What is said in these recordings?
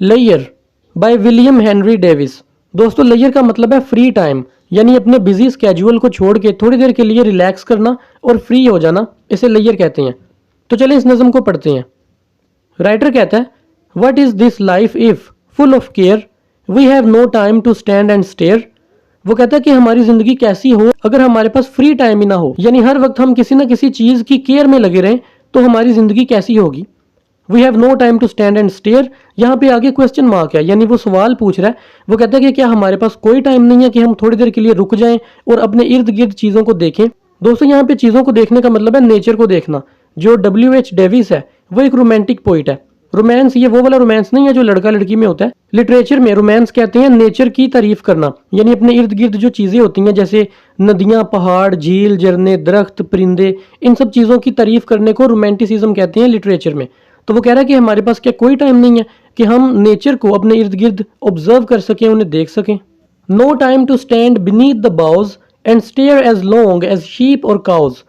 Layer by William Henry Davis. दोस्तों layer का मतलब है फ्री टाइम, यानी अपने बिजी स्केड्यूल को छोड़ के थोड़ी देर के लिए रिलैक्स करना और फ्री हो जाना, इसे लेयर कहते हैं। तो चलिए इस नज़म को पढ़ते हैं। राइटर कहता है, what is this life if full of care we have no time to stand and stare. वो कहता है कि हमारी जिंदगी कैसी हो अगर हमारे पास फ्री टाइम ही ना हो, यानी हर वक्त हम किसी ना किसी चीज की केयर में लगे रहें, तो हमारी जिंदगी कैसी होगी। We have no time to stand and stare, यहाँ पे आगे क्वेश्चन मार्क है, यानी वो सवाल पूछ रहा है। वो कहता है कि क्या हमारे पास कोई टाइम नहीं है कि हम थोड़ी देर के लिए रुक जाएं और अपने इर्द गिर्द चीज़ों को देखें। दोस्तों यहाँ पे चीज़ों को देखने का मतलब है नेचर को देखना। जो W H डेविस है वो एक रोमांटिक पोइट है। रोमांस ये वो वाला रोमांस नहीं है जो लड़का लड़की में होता है। लिटरेचर में रोमांस कहते हैं नेचर की तारीफ करना, यानी अपने इर्द गिर्द जो चीज़ें होती हैं जैसे नदियाँ, पहाड़, झील, झरने, दरख्त, परिंदे, इन सब चीज़ों की तारीफ करने को रोमांटिसिज्म कहते हैं लिटरेचर में। तो वो कह रहा है कि हमारे पास क्या कोई टाइम नहीं है कि हम नेचर को अपने इर्द गिर्द ऑब्जर्व कर सकें, उन्हें देख सकें। No time to stand beneath the boughs and stare as long as sheep or cows.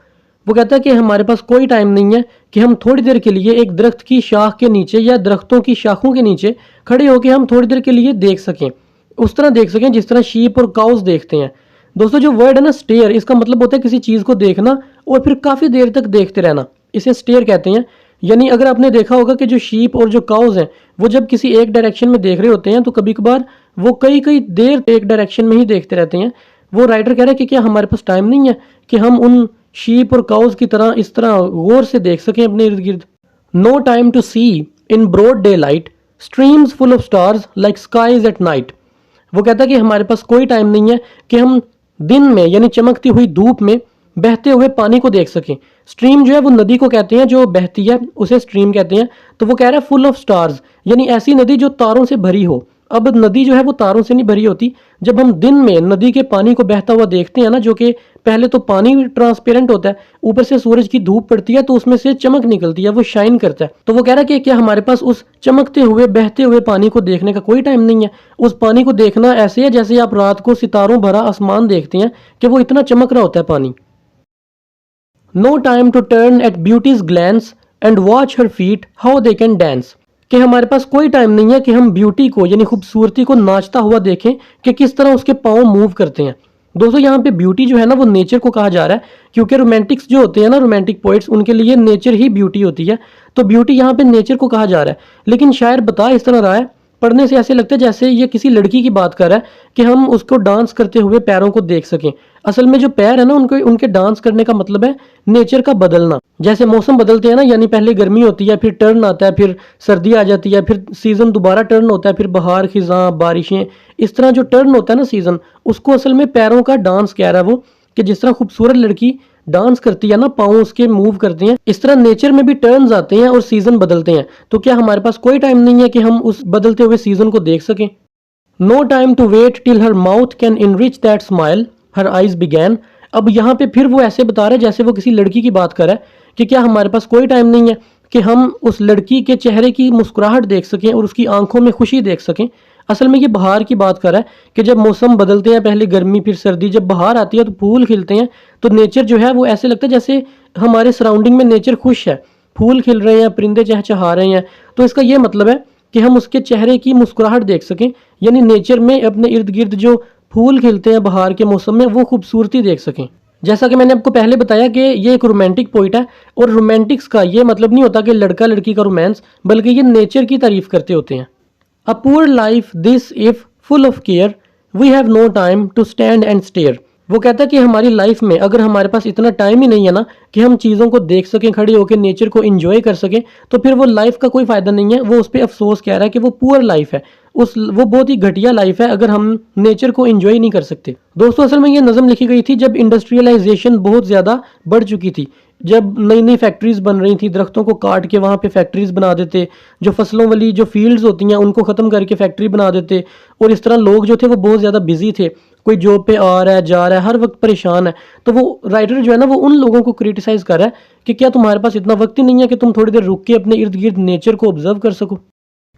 वो कहता है कि हमारे पास कोई टाइम नहीं है कि हम थोड़ी देर के लिए एक दरख्त की शाख के नीचे या दरख्तों की शाखों के नीचे खड़े होकर हम थोड़ी देर के लिए देख सकें, उस तरह देख सकें जिस तरह शीप और काउज देखते हैं। दोस्तों जो वर्ड है ना स्टेयर, इसका मतलब होता है किसी चीज़ को देखना और फिर काफ़ी देर तक देखते रहना, इसे स्टेयर कहते हैं। यानी अगर आपने देखा होगा कि जो शीप और जो काउज हैं वो जब किसी एक डायरेक्शन में देख रहे होते हैं तो कभी कभार वो कई कई देर एक डायरेक्शन में ही देखते रहते हैं। वो राइटर कह रहा है कि क्या हमारे पास टाइम नहीं है कि हम उन शीप और काउज की तरह इस तरह गौर से देख सकें अपने इर्द गिर्द। No time to see in broad daylight streams full of stars like skies at night. वो कहता है कि हमारे पास कोई टाइम नहीं है कि हम दिन में यानी चमकती हुई धूप में बहते हुए पानी को देख सकें। स्ट्रीम जो है वो नदी को कहते हैं जो बहती है, उसे स्ट्रीम कहते हैं। तो वो कह रहा है फुल ऑफ स्टार्स, यानी ऐसी नदी जो तारों से भरी हो। अब नदी जो है वो तारों से नहीं भरी होती। जब हम दिन में नदी के पानी को बहता हुआ देखते हैं ना, जो कि पहले तो पानी ट्रांसपेरेंट होता है, ऊपर से सूरज की धूप पड़ती है तो उसमें से चमक निकलती है, वो शाइन करता है। तो वो कह रहा है कि क्या हमारे पास उस चमकते हुए बहते हुए पानी को देखने का कोई टाइम नहीं है। उस पानी को देखना ऐसे है जैसे आप रात को सितारों भरा आसमान देखते हैं कि वो इतना चमक रहा होता है पानी। No time to turn at beauty's glance and watch her feet how they can dance. कि हमारे पास कोई टाइम नहीं है कि हम ब्यूटी को यानी खूबसूरती को नाचता हुआ देखें कि किस तरह उसके पाँव मूव करते हैं। दोस्तों यहाँ पे ब्यूटी जो है ना वो नेचर को कहा जा रहा है, क्योंकि रोमांटिक्स जो होते हैं ना, रोमांटिक पोइट्स, उनके लिए नेचर ही ब्यूटी होती है। तो ब्यूटी यहाँ पे नेचर को कहा जा रहा है। लेकिन शायर बता इस तरह रहा है, पढ़ने से ऐसे लगता है जैसे ये किसी लड़की की बात कर रहा है कि हम उसको डांस करते हुए पैरों को देख सकें। असल में जो पैर है ना उनको उनके डांस करने का मतलब है नेचर का बदलना। जैसे मौसम बदलते हैं ना, यानी पहले गर्मी होती है, फिर टर्न आता है, फिर सर्दी आ जाती है, फिर सीजन दोबारा टर्न होता है, फिर बहार, खिजां, बारिशें, इस तरह जो टर्न होता है ना सीजन, उसको असल में पैरों का डांस कह रहा है वो। कि जिस तरह खूबसूरत लड़की डांस करती है ना, पाँव उसके मूव करते हैं, इस तरह नेचर में भी टर्न्स आते हैं और सीजन बदलते हैं। तो क्या हमारे पास कोई टाइम नहीं है कि हम उस बदलते हुए सीजन को देख सकें। No time to wait till her mouth can enrich that smile her eyes began. अब यहाँ पे फिर वो ऐसे बता रहे हैं जैसे वो किसी लड़की की बात कर रहा है कि क्या हमारे पास कोई टाइम नहीं है कि हम उस लड़की के चेहरे की मुस्कुराहट देख सकें और उसकी आंखों में खुशी देख सकें। असल में ये बहार की बात कर रहा है कि जब मौसम बदलते हैं, पहले गर्मी फिर सर्दी, जब बहार आती है तो फूल खिलते हैं, तो नेचर जो है वो ऐसे लगता है जैसे हमारे सराउंडिंग में नेचर खुश है, फूल खिल रहे हैं, परिंदे चहचहा रहे हैं। तो इसका ये मतलब है कि हम उसके चेहरे की मुस्कुराहट देख सकें, यानी नेचर में अपने इर्द गिर्द जो फूल खिलते हैं बहार के मौसम में वो खूबसूरती देख सकें। जैसा कि मैंने आपको पहले बताया कि ये एक रोमांटिक पोइट है, और रोमांटिक्स का ये मतलब नहीं होता कि लड़का लड़की का रोमांस, बल्कि ये नेचर की तारीफ करते होते हैं। A poor life this if full of care we have no time to stand and stare. वो कहता है कि हमारी लाइफ में अगर हमारे पास इतना टाइम ही नहीं है ना कि हम चीज़ों को देख सकें, खड़े होकर नेचर को एंजॉय कर सकें, तो फिर वो लाइफ का कोई फ़ायदा नहीं है। वो उस पर अफसोस कह रहा है कि वो पुअर लाइफ है, वो बहुत ही घटिया लाइफ है अगर हम नेचर को एंजॉय नहीं कर सकते। दोस्तों असल में ये नज़म लिखी गई थी जब इंडस्ट्रियलाइजेशन बहुत ज़्यादा बढ़ चुकी थी, जब नई नई फैक्ट्रीज बन रही थी, दरख्तों को काट के वहाँ पे फैक्ट्रीज बना देते, जो फसलों वाली जो फील्ड्स होती हैं उनको ख़त्म करके फैक्ट्री बना देते, और इस तरह लोग जो थे वो बहुत ज़्यादा बिजी थे, कोई जॉब पे आ रहा है, जा रहा है, हर वक्त परेशान है। तो वो राइटर जो है ना वो उन लोगों को क्रिटिसाइज़ कर रहा है कि क्या तुम्हारे पास इतना वक्त ही नहीं है कि तुम थोड़ी देर रुक के अपने इर्द गिर्द नेचर को ऑब्जर्व कर सको।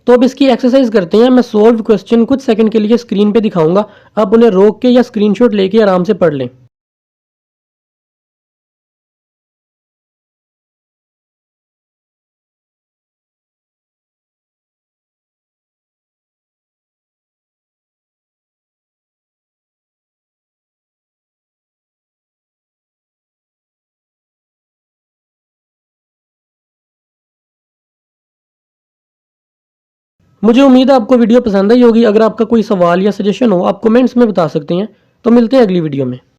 तो अब इसकी एक्सरसाइज करते हैं। मैं सॉल्व क्वेश्चन कुछ सेकंड के लिए स्क्रीन पे दिखाऊंगा, आप उन्हें रोक के या स्क्रीनशॉट लेके आराम से पढ़ लें। मुझे उम्मीद है आपको वीडियो पसंद आई होगी। अगर आपका कोई सवाल या सजेशन हो आप कमेंट्स में बता सकते हैं। तो मिलते हैं अगली वीडियो में।